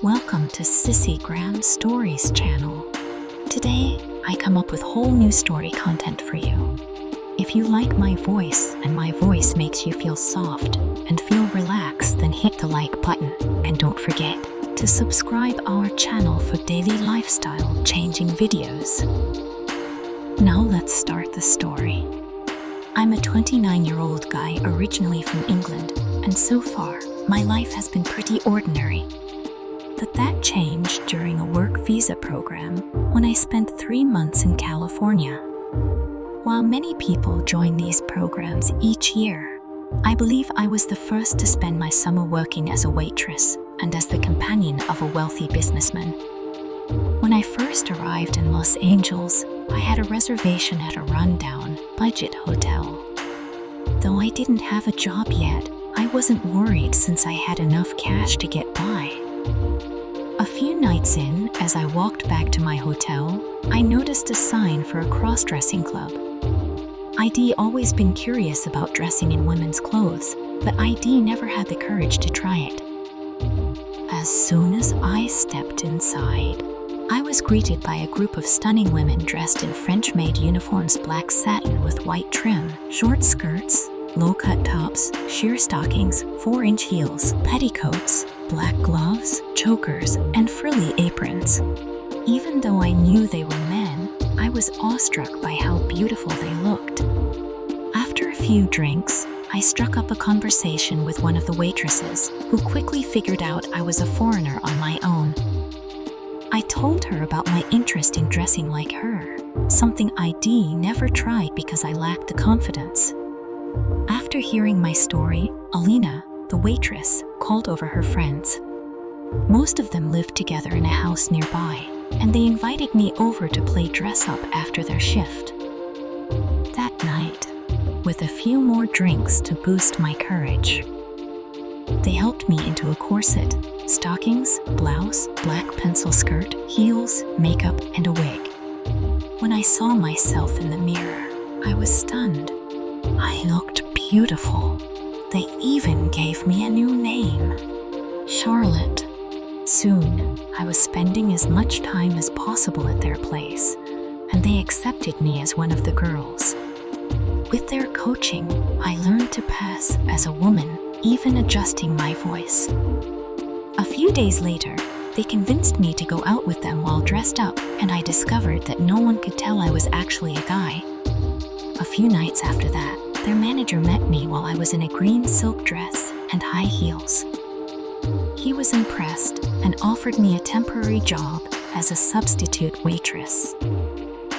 Welcome to Sissygram Stories channel. Today, I come up with whole new story content for you. If you like my voice and my voice makes you feel soft and feel relaxed, then hit the like button and don't forget to subscribe our channel for daily lifestyle changing videos. Now let's start the story. I'm a 29-year-old guy originally from England, and so far, my life has been pretty ordinary. But that changed during a work visa program when I spent 3 months in California. While many people join these programs each year, I believe I was the first to spend my summer working as a waitress and as the companion of a wealthy businessman. When I first arrived in Los Angeles, I had a reservation at a rundown, budget hotel. Though I didn't have a job yet, I wasn't worried since I had enough cash to get by. A few nights in, as I walked back to my hotel, I noticed a sign for a cross-dressing club. I'd always been curious about dressing in women's clothes, but I'd never had the courage to try it. As soon as I stepped inside, I was greeted by a group of stunning women dressed in French-made uniforms, black satin with white trim, short skirts, low-cut tops, sheer stockings, 4-inch heels, petticoats, black gloves, chokers, and frilly aprons. Even though I knew they were men, I was awestruck by how beautiful they looked. After a few drinks, I struck up a conversation with one of the waitresses, who quickly figured out I was a foreigner on my own. I told her about my interest in dressing like her, something I'd never tried because I lacked the confidence. After hearing my story, Alina, the waitress, called over her friends. Most of them lived together in a house nearby, and they invited me over to play dress-up after their shift. That night, with a few more drinks to boost my courage, they helped me into a corset, stockings, blouse, black pencil skirt, heels, makeup, and a wig. When I saw myself in the mirror, I was stunned. I looked beautiful. They even gave me a new name, Charlotte. Soon, I was spending as much time as possible at their place, and they accepted me as one of the girls. With their coaching, I learned to pass as a woman, even adjusting my voice. A few days later, they convinced me to go out with them while dressed up, and I discovered that no one could tell I was actually a guy. A few nights after that, their manager met me while I was in a green silk dress and high heels. He was impressed and offered me a temporary job as a substitute waitress.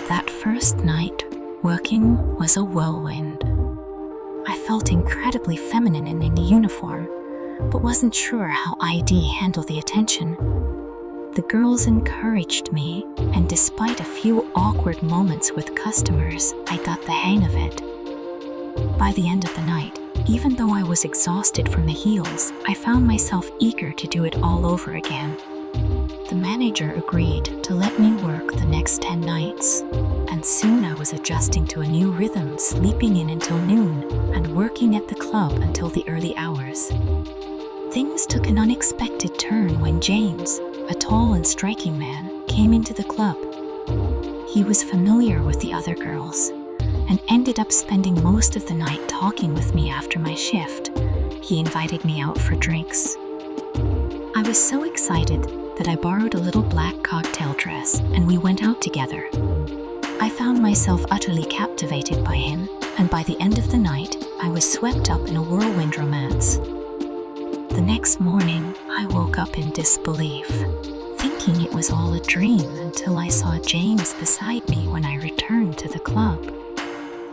That first night, working was a whirlwind. I felt incredibly feminine in the uniform, but wasn't sure how I'd handle the attention. The girls encouraged me, and despite a few awkward moments with customers, I got the hang of it. By the end of the night, even though I was exhausted from the heels, I found myself eager to do it all over again. The manager agreed to let me work the next 10 nights, and soon I was adjusting to a new rhythm, sleeping in until noon and working at the club until the early hours. Things took an unexpected turn when James, a tall and striking man, came into the club. He was familiar with the other girls and ended up spending most of the night talking with me after my shift. He invited me out for drinks. I was so excited that I borrowed a little black cocktail dress and we went out together. I found myself utterly captivated by him, and by the end of the night, I was swept up in a whirlwind romance. The next morning, I woke up in disbelief, thinking it was all a dream until I saw James beside me when I returned to the club.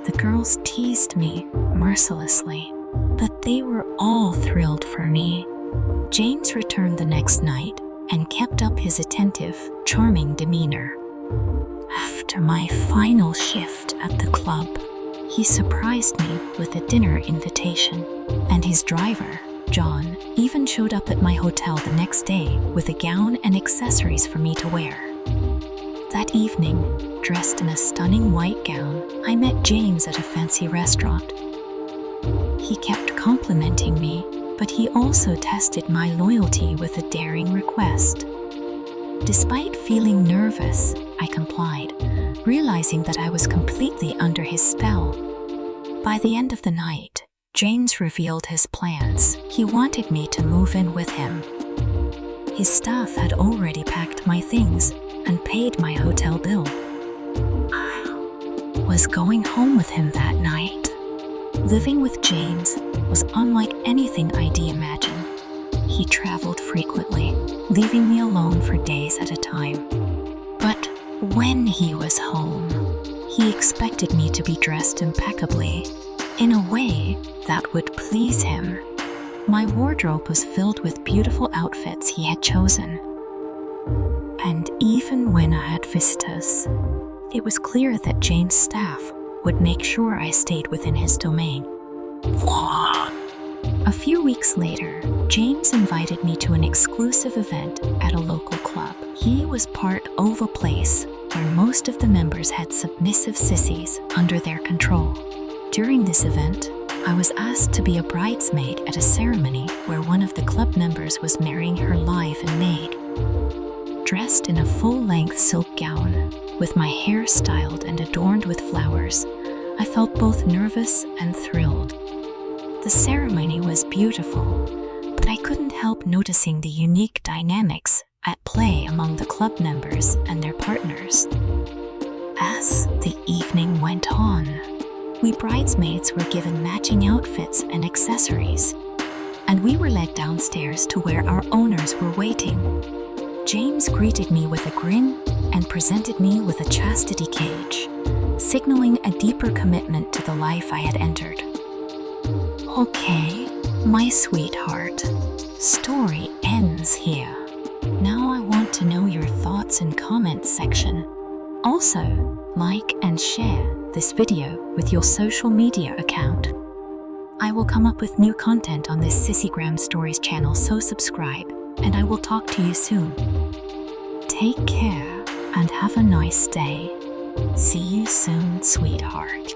The girls teased me mercilessly, but they were all thrilled for me. James returned the next night and kept up his attentive, charming demeanor. After my final shift at the club, he surprised me with a dinner invitation, and his driver, John, even showed up at my hotel the next day with a gown and accessories for me to wear. That evening, dressed in a stunning white gown, I met James at a fancy restaurant. He kept complimenting me, but he also tested my loyalty with a daring request. Despite feeling nervous, I complied, realizing that I was completely under his spell. By the end of the night, James revealed his plans. He wanted me to move in with him. His staff had already packed my things and paid my hotel bill. I was going home with him that night. Living with James was unlike anything I'd imagined. He traveled frequently, leaving me alone for days at a time. But when he was home, he expected me to be dressed impeccably, in a way that would please him. My wardrobe was filled with beautiful outfits he had chosen. And even when I had visitors, it was clear that James' staff would make sure I stayed within his domain. A few weeks later, James invited me to an exclusive event at a local club. He was part of a place where most of the members had submissive sissies under their control. During this event, I was asked to be a bridesmaid at a ceremony where one of the club members was marrying her live and maid. Dressed in a full-length silk gown, with my hair styled and adorned with flowers, I felt both nervous and thrilled. The ceremony was beautiful, but I couldn't help noticing the unique dynamics at play among the club members and their partners. As the evening went on, we bridesmaids were given matching outfits and accessories, and we were led downstairs to where our owners were waiting. James greeted me with a grin and presented me with a chastity cage, signaling a deeper commitment to the life I had entered. Okay, my sweetheart, story ends here. Now I want to know your thoughts in comments section. Also, like and share this video with your social media account. I will come up with new content on this Sissygram Stories channel, so subscribe, and I will talk to you soon. Take care and have a nice day. See you soon, sweetheart.